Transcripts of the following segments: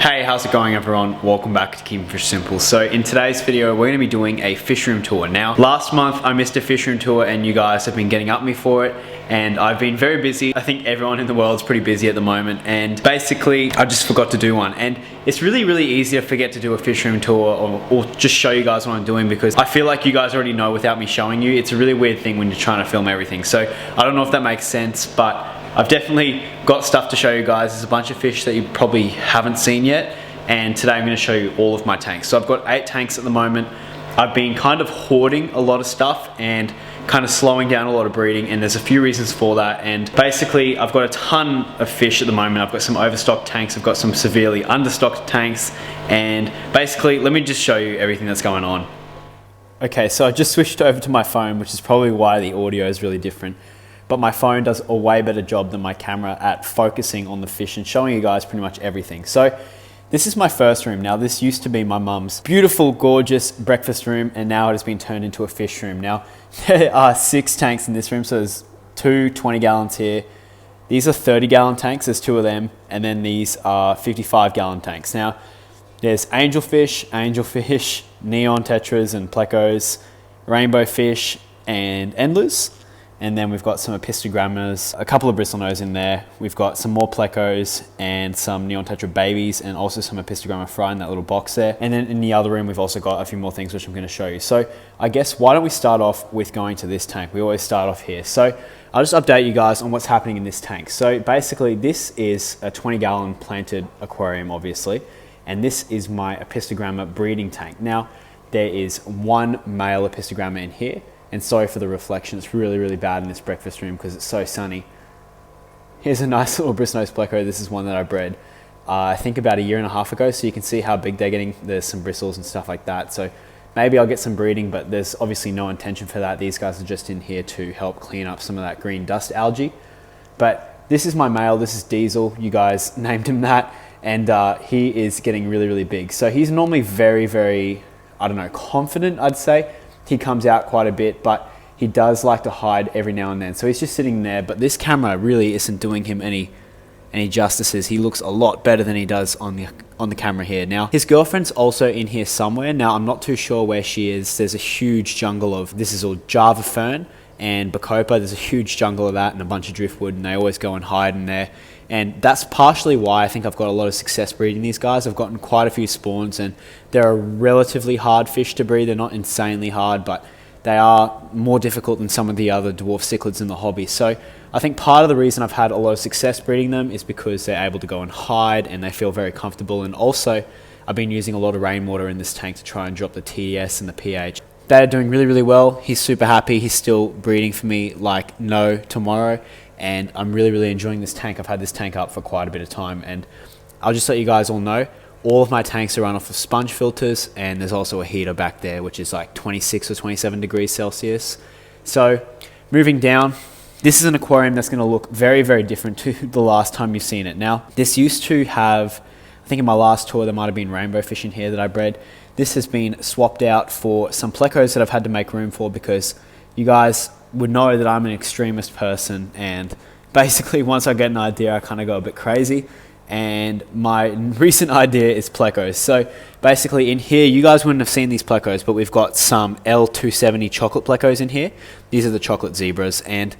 Hey, how's it going everyone? Welcome back to Keeping Fish Simple. So in today's video, we're gonna be doing a fish room tour. Now, last month I missed a fish room tour and you guys have been getting up me for it. And I've been very busy. I think everyone in the world is pretty busy at the moment. And basically, I just forgot to do one. And it's really easy to forget to do a fish room tour or just show you guys what I'm doing, because I feel like you guys already know without me showing you. It's a really weird thing when you're trying to film everything. So I don't know if that makes sense, but I've definitely got stuff to show you guys. There's a bunch of fish that you probably haven't seen yet. And today I'm gonna show you all of my tanks. So I've got 8 tanks at the moment. I've been kind of hoarding a lot of stuff and kind of slowing down a lot of breeding, and there's a few reasons for that. And basically I've got a ton of fish at the moment. I've got some overstocked tanks, I've got some severely understocked tanks, and basically let me just show you everything that's going on. Okay, so I just switched over to my phone, which is probably why the audio is really different. But my phone does a way better job than my camera at focusing on the fish and showing you guys pretty much everything. So this is my first room. Now, this used to be my mum's beautiful, gorgeous breakfast room, and now it has been turned into a fish room. Now, there are 6 tanks in this room, so there's 2 20 gallons here. These are 30-gallon tanks, there's 2 of them, and then these are 55-gallon tanks. Now, there's angelfish, neon tetras and plecos, rainbowfish, and endlers. And then we've got some apistogrammas, a couple of bristlenose in there. We've got some more plecos and some neon tetra babies, and also some apistogramma fry in that little box there. And then in the other room, we've also got a few more things which I'm gonna show you. So I guess why don't we start off with going to this tank? We always start off here. So I'll just update you guys on what's happening in this tank. So basically this is a 20-gallon planted aquarium, obviously. And this is my apistogramma breeding tank. Now, there is 1 male apistogramma in here. And sorry for the reflection, it's really bad in this breakfast room because it's so sunny. Here's a nice little Bristlenose Pleco. This is one that I bred, I think about 1.5 years ago, so you can see how big they're getting. There's some bristles and stuff like that. So maybe I'll get some breeding, but there's obviously no intention for that. These guys are just in here to help clean up some of that green dust algae. But this is my male, this is Diesel. You guys named him that. And he is getting really big. So he's normally very, I don't know, confident, I'd say. He comes out quite a bit, but he does like to hide every now and then. So he's just sitting there, but this camera really isn't doing him any justices. He looks a lot better than he does on the camera here. Now, his girlfriend's also in here somewhere. Now, I'm not too sure where she is. There's a huge jungle of, this is all Java fern and bacopa. There's a huge jungle of that and a bunch of driftwood, and they always go and hide in there. And that's partially why I think I've got a lot of success breeding these guys. I've gotten quite a few spawns, and they're a relatively hard fish to breed. They're not insanely hard, but they are more difficult than some of the other dwarf cichlids in the hobby. So I think part of the reason I've had a lot of success breeding them is because they're able to go and hide and they feel very comfortable. And also, I've been using a lot of rainwater in this tank to try and drop the TDS and the pH. They're doing really well. He's super happy. He's still breeding for me like no tomorrow. And I'm really enjoying this tank. I've had this tank up for quite a bit of time, and I'll just let you guys all know, all of my tanks are run off of sponge filters, and there's also a heater back there, which is like 26 or 27 degrees Celsius. So moving down, this is an aquarium that's gonna look very different to the last time you've seen it. Now, this used to have, I think in my last tour, there might've been rainbowfish in here that I bred. This has been swapped out for some plecos that I've had to make room for, because you guys would know that I'm an extremist person, and basically once I get an idea I kind of go a bit crazy, and my recent idea is plecos. So basically in here, you guys wouldn't have seen these plecos, but we've got some L270 chocolate plecos in here. These are the chocolate zebras, and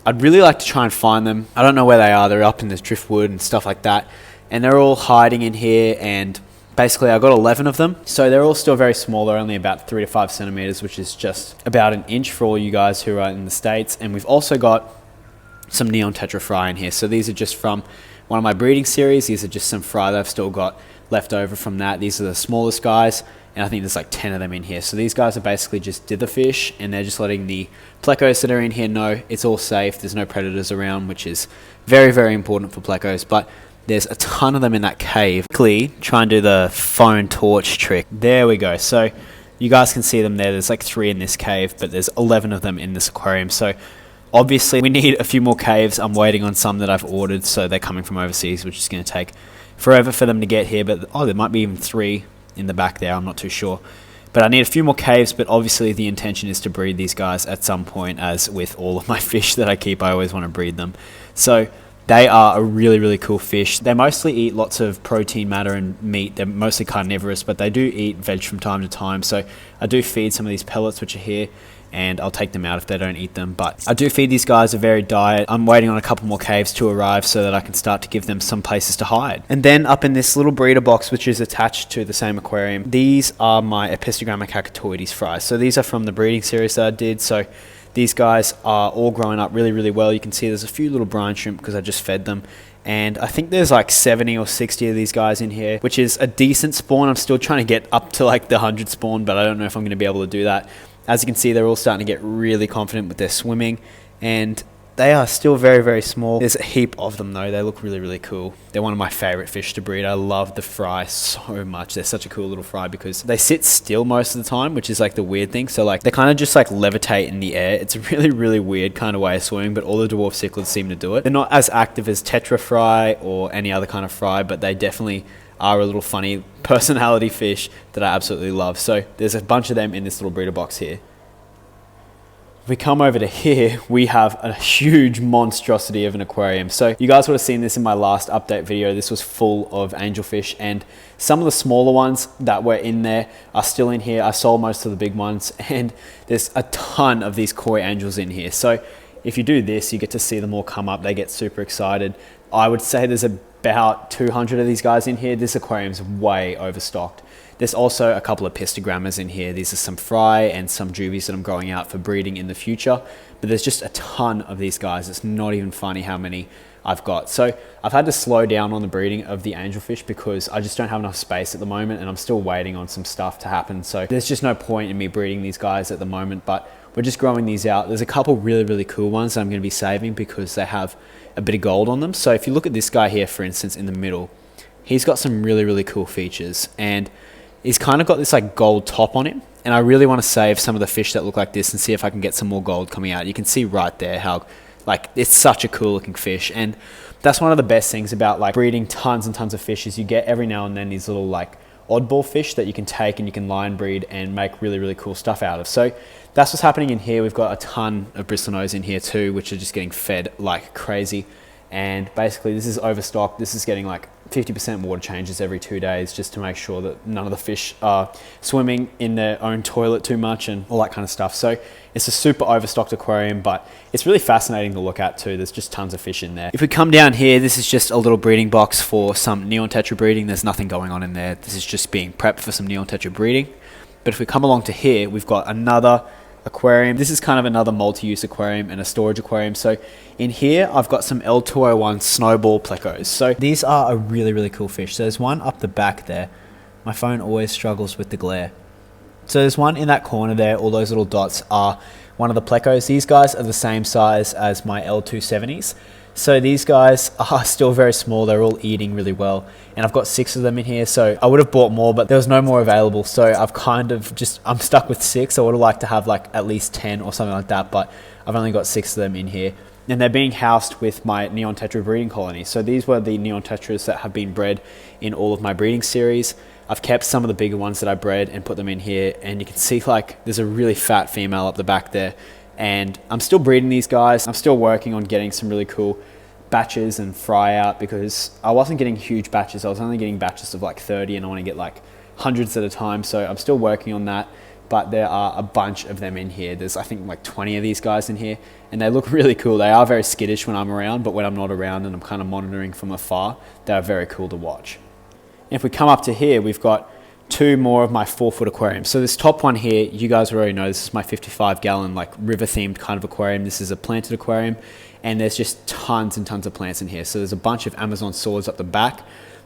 I'd really like to try and find them. I don't know where they are. They're up in this driftwood and stuff like that, and they're all hiding in here. And basically I got 11 of them, so they're all still very small. They're only about 3 to 5 centimeters, which is just about an inch for all you guys who are in the States. And we've also got some neon Tetra Fry in here. So these are just from one of my breeding series. These are just some fry that I've still got left over from that. These are the smallest guys, and I think there's like 10 of them in here. So these guys are basically just dither fish, and they're just letting the plecos that are in here know it's all safe. There's no predators around, which is very important for plecos. But there's a ton of them in that cave. Quickly try and do the phone torch trick. There we go. So you guys can see them there. There's like 3 in this cave, but there's 11 of them in this aquarium. So obviously we need a few more caves. I'm waiting on some that I've ordered, so they're coming from overseas, which is going to take forever for them to get here. But there might be even 3 in the back there. I'm not too sure. But I need a few more caves, but obviously the intention is to breed these guys at some point. As with all of my fish that I keep, I always want to breed them. So They are a really, really cool fish. They mostly eat lots of protein matter and meat. They're mostly carnivorous, but they do eat veg from time to time. So I do feed some of these pellets which are here, and I'll take them out if they don't eat them. But I do feed these guys a varied diet. I'm waiting on a couple more caves to arrive so that I can start to give them some places to hide. And then up in this little breeder box, which is attached to the same aquarium, these are my Apistogramma Cockatooides fries. So these are from the breeding series that I did. So these guys are all growing up really, really well. You can see there's a few little brine shrimp because I just fed them. And I think there's like 70 or 60 of these guys in here, which is a decent spawn. I'm still trying to get up to like the 100 spawn, but I don't know if I'm going to be able to do that. As you can see, they're all starting to get really confident with their swimming, and they are still very, very small. There's a heap of them though. They look really, really cool. They're one of my favorite fish to breed. I love the fry so much. They're such a cool little fry because they sit still most of the time, which is like the weird thing. So like they kind of just like levitate in the air. It's a really, really weird kind of way of swimming, but all the dwarf cichlids seem to do it. They're not as active as Tetra Fry or any other kind of fry, but they definitely are a little funny personality fish that I absolutely love. So there's a bunch of them in this little breeder box here. If we come over to here, we have a huge monstrosity of an aquarium. So you guys would have seen this in my last update video. This was full of angelfish, and some of the smaller ones that were in there are still in here. I sold most of the big ones, and there's a ton of these koi angels in here. So if you do this, you get to see them all come up. They get super excited. I would say there's about 200 of these guys in here. This aquarium's way overstocked. There's also a couple of Apistogrammas in here. These are some fry and some juvies that I'm growing out for breeding in the future. But there's just a ton of these guys. It's not even funny how many I've got. So I've had to slow down on the breeding of the angelfish because I just don't have enough space at the moment, and I'm still waiting on some stuff to happen. So there's just no point in me breeding these guys at the moment, but we're just growing these out. There's a couple really, really cool ones that I'm going to be saving because they have a bit of gold on them. So if you look at this guy here, for instance, in the middle, he's got some really, really cool features, and he's kind of got this like gold top on him. And I really want to save some of the fish that look like this and see if I can get some more gold coming out. You can see right there how like it's such a cool looking fish. And that's one of the best things about like breeding tons and tons of fish is you get every now and then these little like oddball fish that you can take and you can line breed and make really, really cool stuff out of. So that's what's happening in here. We've got a ton of Bristlenose in here too, which are just getting fed like crazy. And basically this is overstocked. This is getting like 50% water changes every 2 days just to make sure that none of the fish are swimming in their own toilet too much and all that kind of stuff. So it's a super overstocked aquarium, but it's really fascinating to look at too. There's just tons of fish in there. If we come down here, this is just a little breeding box for some neon tetra breeding. There's nothing going on in there. This is just being prepped for some neon tetra breeding. But if we come along to here, we've got another aquarium. This is kind of another multi-use aquarium and a storage aquarium. So in here, I've got some L201 Snowball Plecos. So these are a really, really cool fish. So there's one up the back there. My phone always struggles with the glare. So there's one in that corner there. All those little dots are one of the Plecos. These guys are the same size as my L270s. So these guys are still very small. They're all eating really well. And I've got 6 of them in here. So I would have bought more, but there was no more available. So I've kind of I'm stuck with 6. I would have liked to have like at least 10 or something like that, but I've only got 6 of them in here. And they're being housed with my neon tetra breeding colony. So these were the neon tetras that have been bred in all of my breeding series. I've kept some of the bigger ones that I bred and put them in here. And you can see like there's a really fat female up the back there. And I'm still breeding these guys. I'm still working on getting some really cool batches and fry out because I wasn't getting huge batches. I was only getting batches of like 30 and I want to get like hundreds at a time. So I'm still working on that, but there are a bunch of them in here. There's I think like 20 of these guys in here and they look really cool. They are very skittish when I'm around, but when I'm not around and I'm kind of monitoring from afar, they're very cool to watch. And if we come up to here, we've got 2 more of my 4-foot aquariums. So this top one here, you guys already know, this is my 55-gallon like river themed kind of aquarium. This is a planted aquarium and there's just tons and tons of plants in here. So there's a bunch of Amazon swords up the back.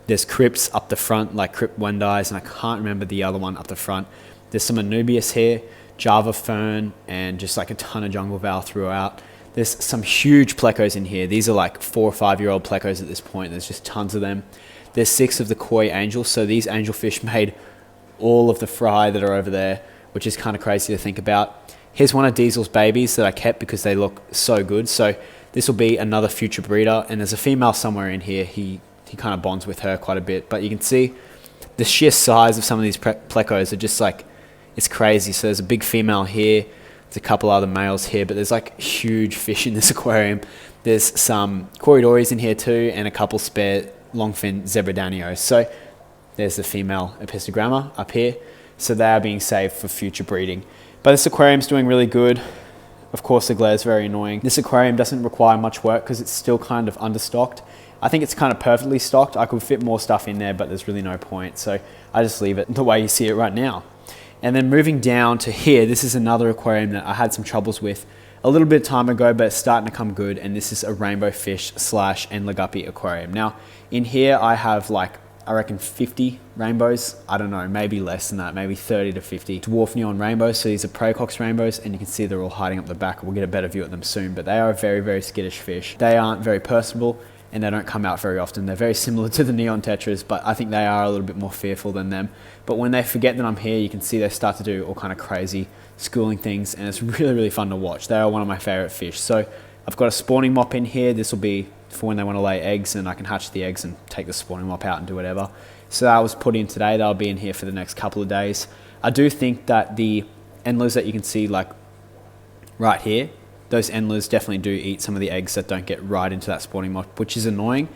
There's crypts up the front, like crypt wendis, and I can't remember the other one up the front. There's some Anubias here, Java fern, and just like a ton of jungle val throughout. There's some huge plecos in here. These are like 4 or 5-year-old plecos at this point. There's just tons of them. There's 6 of the koi angels. So these angelfish made all of the fry that are over there, which is kind of crazy to think about. Here's one of Diesel's babies that I kept because they look so good. So this will be another future breeder, and there's a female somewhere in here. He kind of bonds with her quite a bit, but you can see the sheer size of some of these plecos are just like, it's crazy. So there's a big female here. There's a couple other males here, but there's like huge fish in this aquarium. There's some Corydoras in here too, and a couple spare longfin Zebradanios. So there's the female Apistogramma up here. So they are being saved for future breeding. But this aquarium's doing really good. Of course, the glare is very annoying. This aquarium doesn't require much work because it's still kind of understocked. I think it's kind of perfectly stocked. I could fit more stuff in there, but there's really no point. So I just leave it the way you see it right now. And then moving down to here, this is another aquarium that I had some troubles with a little bit of time ago, but it's starting to come good. And this is a Rainbowfish / Endler Guppy aquarium. Now, in here I have like, I reckon 50 rainbows. I don't know, maybe less than that, maybe 30 to 50 dwarf neon rainbows. So these are Plecos rainbows, and you can see they're all hiding up the back. We'll get a better view at them soon, but they are a very, very skittish fish. They aren't very personable, and they don't come out very often. They're very similar to the neon tetras, but I think they are a little bit more fearful than them. But when they forget that I'm here, you can see they start to do all kind of crazy schooling things, and it's really, really fun to watch. They are one of my favorite fish. So I've got a spawning mop in here. This will be for when they want to lay eggs, and I can hatch the eggs and take the spawning mop out and do whatever. So that was put in today. That'll be in here for the next couple of days. I do think that the endlers that you can see like right here, those endlers definitely do eat some of the eggs that don't get right into that spawning mop, which is annoying.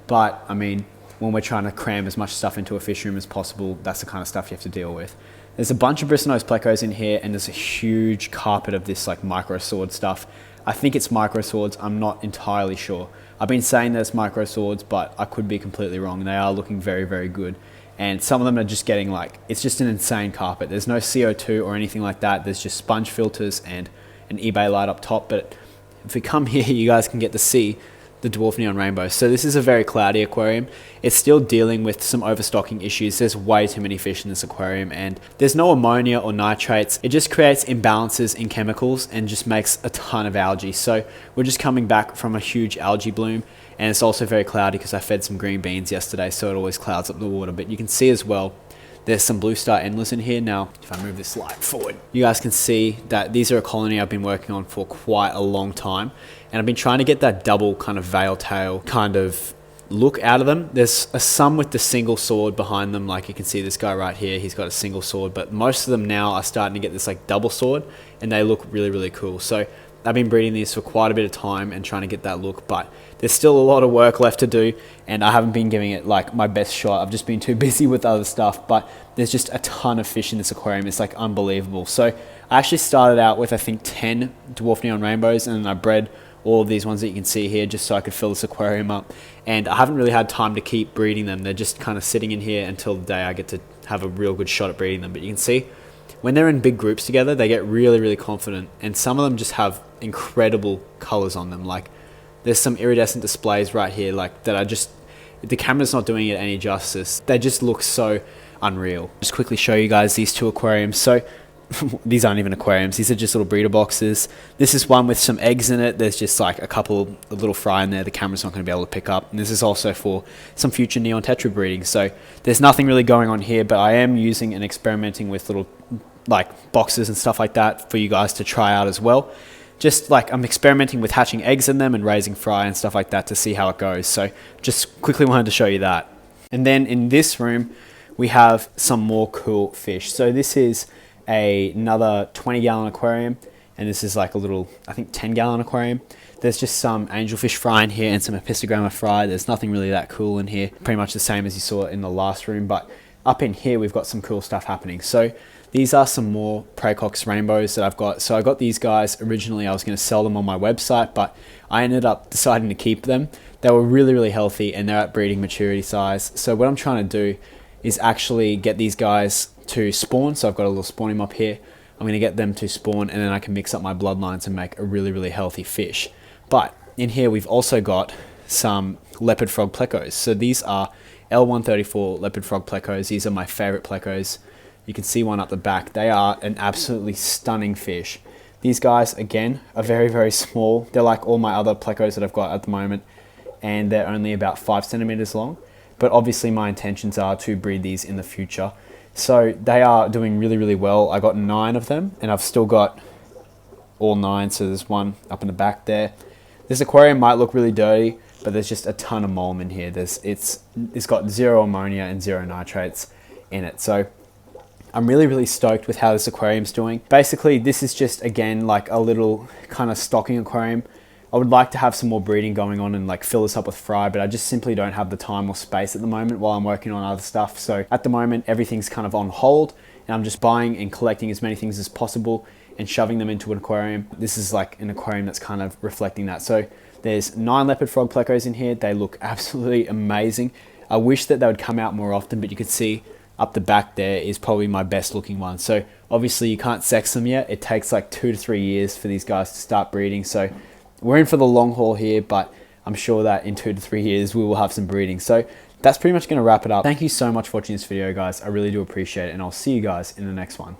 But I mean, when we're trying to cram as much stuff into a fish room as possible, that's the kind of stuff you have to deal with. There's a bunch of Bristlenose Plecos in here, and there's a huge carpet of this like micro sword stuff. I think it's micro swords. I'm not entirely sure. I've been saying that it's micro swords, but I could be completely wrong. They are looking very, very good. And some of them are just getting like, it's just an insane carpet. There's no CO2 or anything like that. There's just sponge filters and an eBay light up top. But if we come here, you guys can get to see the dwarf neon rainbow. So this is a very cloudy aquarium. It's still dealing with some overstocking issues. There's way too many fish in this aquarium, and there's no ammonia or nitrates. It just creates imbalances in chemicals and just makes a ton of algae. So we're just coming back from a huge algae bloom, and it's also very cloudy because I fed some green beans yesterday, so it always clouds up the water. But you can see as well, there's some blue star endlers in here. Now, if I move this light forward, you guys can see that these are a colony I've been working on for quite a long time. And I've been trying to get that double kind of veil tail kind of look out of them. There's some with the single sword behind them. Like you can see this guy right here, he's got a single sword, but most of them now are starting to get this like double sword, and they look really, really cool. So I've been breeding these for quite a bit of time and trying to get that look, but there's still a lot of work left to do, and I haven't been giving it like my best shot. I've just been too busy with other stuff, but there's just a ton of fish in this aquarium. It's like unbelievable. So I actually started out with I think 10 dwarf neon rainbows, and I bred all of these ones that you can see here just so I could fill this aquarium up, and I haven't really had time to keep breeding them. They're just kind of sitting in here until the day I get to have a real good shot at breeding them. But you can see when they're in big groups together, they get really, really confident, and some of them just have incredible colors on them. Like there's some iridescent displays right here like that are just, the camera's not doing it any justice. They just look so unreal. Just quickly show you guys these two aquariums. So these aren't even aquariums, these are just little breeder boxes. This is one with some eggs in it. There's just like a little fry in there the camera's not going to be able to pick up. And this is also for some future neon tetra breeding. So there's nothing really going on here, but I am using and experimenting with little like boxes and stuff like that for you guys to try out as well. Just like I'm experimenting with hatching eggs in them and raising fry and stuff like that to see how it goes. So just quickly wanted to show you that. And then in this room we have some more cool fish. So this is another 20-gallon aquarium, and this is like a little, I think 10-gallon aquarium. There's just some Angelfish fry in here and some Apistogramma fry. There's nothing really that cool in here, pretty much the same as you saw in the last room, but up in here we've got some cool stuff happening. So these are some more Plecos rainbows that I've got. So I got these guys originally, I was going to sell them on my website, but I ended up deciding to keep them. They were really, really healthy, and they're at breeding maturity size. So what I'm trying to do is actually get these guys to spawn. So I've got a little spawning mop here. I'm going to get them to spawn, and then I can mix up my bloodlines and make a really, really healthy fish. But in here we've also got some leopard frog plecos. So these are L134 leopard frog plecos. These are my favorite plecos. You can see one up the back. They are an absolutely stunning fish. These guys, again, are very, very small. They're like all my other plecos that I've got at the moment, and they're only about 5 centimeters long. But obviously my intentions are to breed these in the future. So they are doing really, really well. I got 9 of them, and I've still got all 9. So there's one up in the back there. This aquarium might look really dirty, but there's just a ton of mulm in here. It's got 0 ammonia and 0 nitrates in it. So I'm really, really stoked with how this aquarium's doing. Basically, this is just, again, like a little kind of stocking aquarium I would like to have some more breeding going on and like fill this up with fry, but I just simply don't have the time or space at the moment while I'm working on other stuff. So at the moment, everything's kind of on hold, and I'm just buying and collecting as many things as possible and shoving them into an aquarium. This is like an aquarium that's kind of reflecting that. So there's 9 leopard frog plecos in here. They look absolutely amazing. I wish that they would come out more often, but you could see up the back there is probably my best looking one. So obviously you can't sex them yet. It takes like 2 to 3 years for these guys to start breeding. So we're in for the long haul here, but I'm sure that in 2 to 3 years we will have some breeding. So that's pretty much going to wrap it up. Thank you so much for watching this video, guys. I really do appreciate it, and I'll see you guys in the next one.